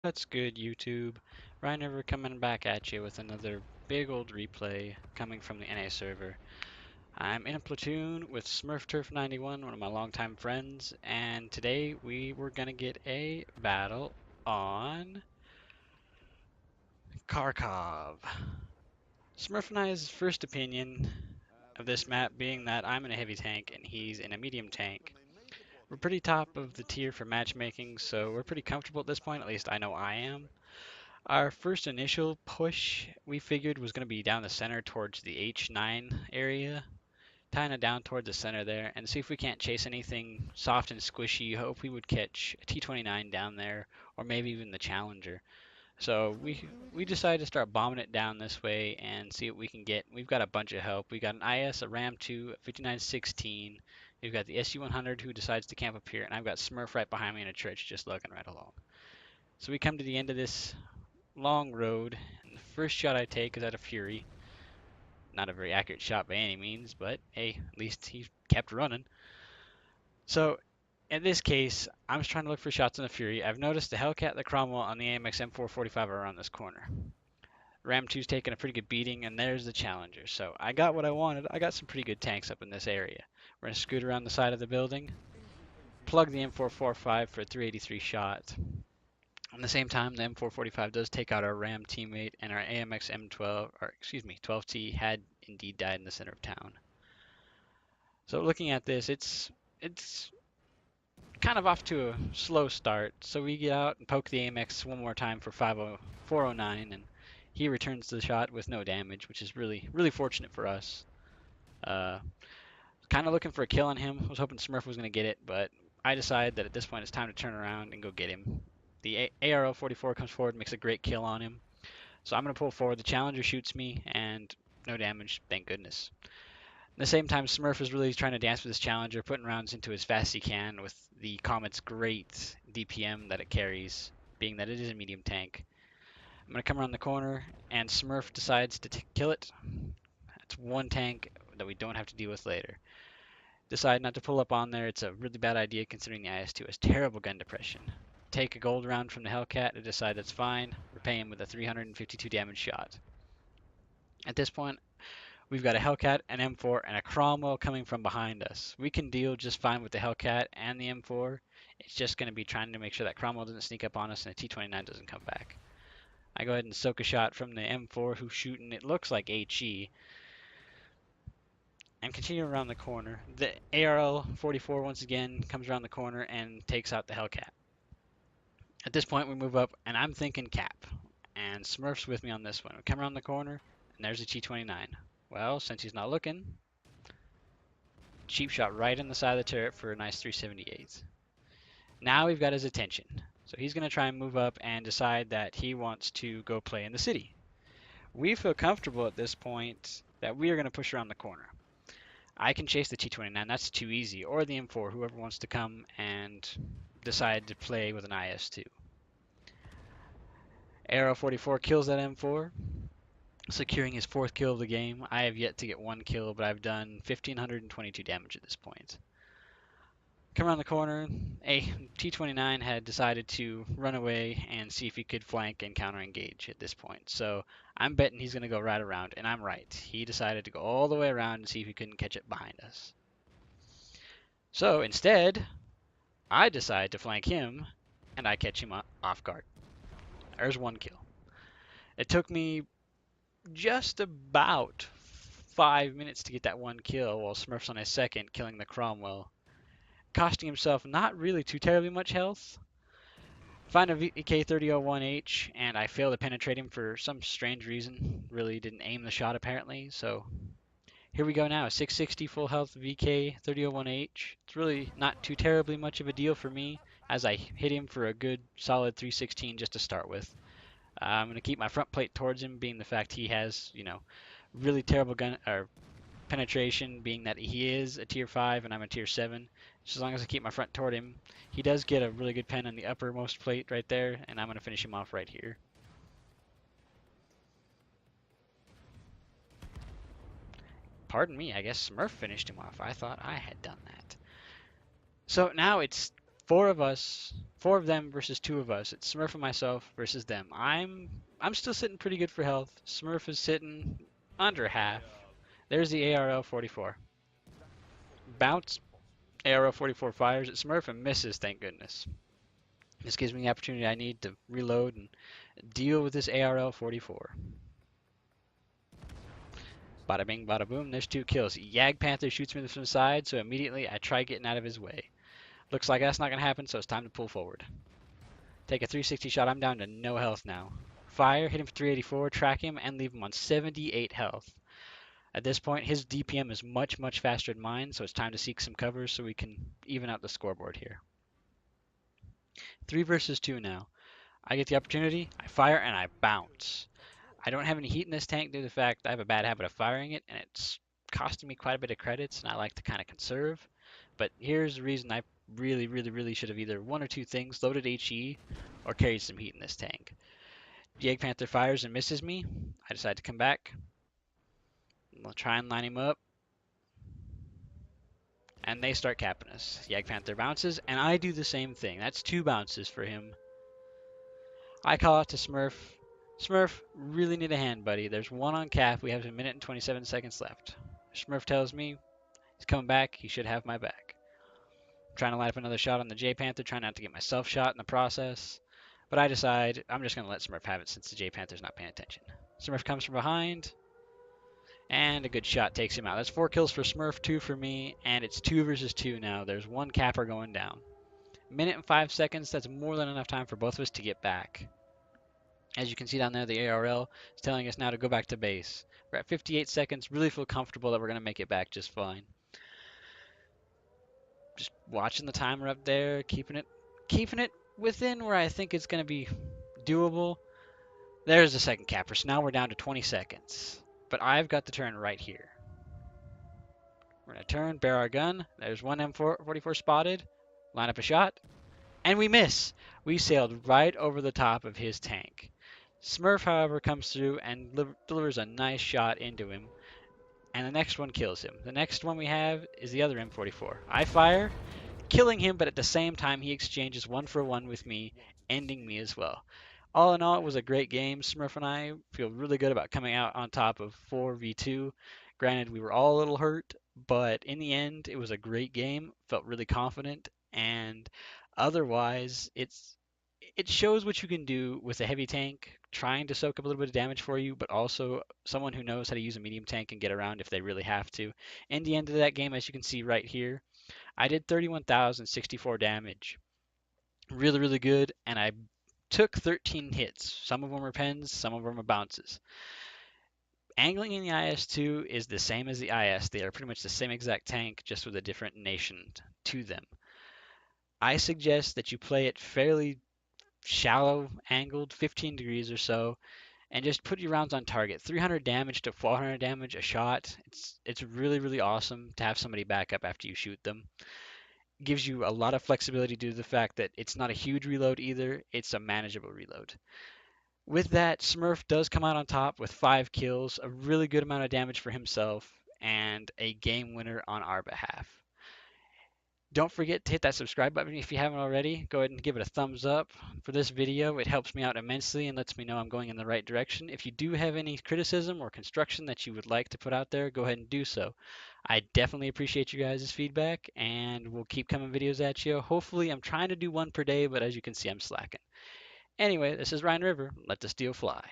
That's good, YouTube. Ryan River coming back at you with another big old replay coming from the NA server. I'm in a platoon with Smurf Turf 91, one of my longtime friends, and today we were gonna get a battle on Kharkov. Smurf and I's first opinion of this map being that I'm in a heavy tank and he's in a medium tank. We're pretty top of the tier for matchmaking, so we're pretty comfortable at this point, at least I know I am. Our first initial push we figured was going to be down the center towards the H9 area, kind of down toward the center there, and see if we can't chase anything soft and squishy. Hope we would catch a T-29 down there, or maybe even the Challenger. So we decided to start bombing it down this way and see what we can get. We've got a bunch of help. We got an IS, a Ram 2, a 5916. We've got the SU-100 who decides to camp up here, and I've got Smurf right behind me in a trench just looking right along. So we come to the end of this long road, and the first shot I take is at a Fury. Not a very accurate shot by any means, but hey, at least he kept running. So in this case, I'm just trying to look for shots on the Fury. I've noticed the Hellcat, the Cromwell, on the AMX M445 are around this corner. Ram 2's taking a pretty good beating, and there's the Challenger. So I got what I wanted. I got some pretty good tanks up in this area. We're going to scoot around the side of the building, plug the M445 for a 383 shot. At the same time, the M445 does take out our Ram teammate, and our AMX M12, or excuse me, 12T had indeed died in the center of town. So looking at this, it's kind of off to a slow start. So we get out and poke the AMX one more time for 409, and he returns the shot with no damage, which is really fortunate for us. Uh, kind of looking for a kill on him. I was hoping Smurf was going to get it, but I decided that at this point it's time to turn around and go get him. The ARL 44 comes forward, makes a great kill on him. So I'm going to pull forward. The Challenger shoots me, and no damage, thank goodness. At the same time, Smurf is really trying to dance with his Challenger, putting rounds into as fast as he can with the Comet's great DPM that it carries, being that it is a medium tank. I'm going to come around the corner, and Smurf decides to kill it. That's one tank that we don't have to deal with later. Decide not to pull up on there. It's a really bad idea considering the IS-2 has terrible gun depression. Take a gold round from the Hellcat to decide that's fine. Repay him with a 352 damage shot. At this point, we've got a Hellcat, an M4, and a Cromwell coming from behind us. We can deal just fine with the Hellcat and the M4. It's just going to be trying to make sure that Cromwell doesn't sneak up on us and the T-29 doesn't come back. I go ahead and soak a shot from the M4 who's shooting, it looks like HE, and continue around the corner. The ARL 44 once again comes around the corner and takes out the Hellcat. At this point, we move up, and I'm thinking cap. And Smurf's with me on this one. We come around the corner, and there's a T-29. Well, since he's not looking, cheap shot right in the side of the turret for a nice 378. Now we've got his attention. So he's going to try and move up and decide that he wants to go play in the city. We feel comfortable at this point that we are going to push around the corner. I can chase the T-29, that's too easy, or the M4, whoever wants to come and decide to play with an IS-2. Arrow 44 kills that M4, securing his 4th kill of the game. I have yet to get 1 kill, but I've done 1,522 damage at this point. Come around the corner, a T-29 had decided to run away and see if he could flank and counter-engage at this point. So I'm betting he's going to go right around, and I'm right. He decided to go all the way around and see if he couldn't catch it behind us. So instead, I decide to flank him, and I catch him off guard. There's 1 kill. It took me just about 5 minutes to get that 1 kill, while Smurf's on his second, killing the Cromwell, costing himself not really too terribly much health. Find a VK3001H, and I fail to penetrate him for some strange reason. Really didn't aim the shot apparently, so here we go now. 660 full health VK3001H. It's really not too terribly much of a deal for me, as I hit him for a good solid 316 just to start with. I'm going to keep my front plate towards him, being the fact he has, really terrible gun or penetration, being that he is a tier 5 and I'm a tier 7. Just as long as I keep my front toward him, he does get a really good pen on the uppermost plate right there, and I'm going to finish him off right here. Pardon me, I guess Smurf finished him off. I thought I had done that. So now it's Four of them versus two of us. It's Smurf and myself versus them. I'm still sitting pretty good for health. Smurf is sitting under half. There's the ARL 44. Bounce. ARL 44 fires at Smurf and misses, thank goodness. This gives me the opportunity I need to reload and deal with this ARL 44. Bada bing, bada boom, there's two kills. Yag Panther shoots me from the side, so immediately I try getting out of his way. Looks like that's not going to happen, so it's time to pull forward. Take a 360 shot, I'm down to no health now. Fire, hit him for 384, track him, and leave him on 78 health. At this point, his DPM is much, much faster than mine, so it's time to seek some covers so we can even out the scoreboard here. 3 versus 2 now. I get the opportunity, I fire, and I bounce. I don't have any heat in this tank due to the fact I have a bad habit of firing it, and it's costing me quite a bit of credits, and I like to kind of conserve. But here's the reason I really should have either one or two things, loaded HE or carried some heat in this tank. Yag Panther fires and misses me. I decide to come back. I'll try and line him up. And they start capping us. Yag Panther bounces, and I do the same thing. That's 2 bounces for him. I call out to Smurf. Smurf, really need a hand, buddy. There's 1 on cap. We have a minute and 27 seconds left. Smurf tells me he's coming back. He should have my back. I'm trying to line up another shot on the J Panther, trying not to get myself shot in the process. But I decide I'm just going to let Smurf have it since the J Panther's not paying attention. Smurf comes from behind, and a good shot takes him out. That's 4 kills for Smurf, 2 for me, and it's 2 versus 2 now. There's 1 capper going down. Minute and 5 seconds, that's more than enough time for both of us to get back. As you can see down there, the ARL is telling us now to go back to base. We're at 58 seconds, really feel comfortable that we're going to make it back just fine. Just watching the timer up there, keeping it within where I think it's going to be doable. There's the second capper, so now we're down to 20 seconds. But I've got the turn right here. We're going to turn, bear our gun. There's one M44 spotted. Line up a shot. And we miss. We sailed right over the top of his tank. Smurf, however, comes through and delivers a nice shot into him. And the next one kills him. The next one we have is the other M44. I fire, killing him, but at the same time he exchanges 1 for 1 with me, ending me as well. All in all, it was a great game. Smurf and I feel really good about coming out on top of 4v2. Granted, we were all a little hurt, but in the end, it was a great game. Felt really confident, and otherwise, it shows what you can do with a heavy tank, trying to soak up a little bit of damage for you, but also someone who knows how to use a medium tank and get around if they really have to. In the end of that game, as you can see right here, I did 31,064 damage. Really good, and I took 13 hits. Some of them are pens, some of them are bounces. Angling in the IS-2 is the same as the IS. They are pretty much the same exact tank, just with a different nation to them. I suggest that you play it fairly shallow angled, 15 degrees or so, and just put your rounds on target. 300 damage to 400 damage a shot. It's really awesome to have somebody back up after you shoot them. Gives you a lot of flexibility due to the fact that it's not a huge reload either. It's a manageable reload. With that, Smurf does come out on top with 5 kills, a really good amount of damage for himself, and a game winner on our behalf. Don't forget to hit that subscribe button if you haven't already. Go ahead and give it a thumbs up for this video. It helps me out immensely and lets me know I'm going in the right direction. If you do have any criticism or construction that you would like to put out there, go ahead and do so. I definitely appreciate you guys' feedback, and we'll keep coming videos at you. Hopefully, I'm trying to do 1 per day, but as you can see, I'm slacking. Anyway, this is Ryan River. Let the steel fly.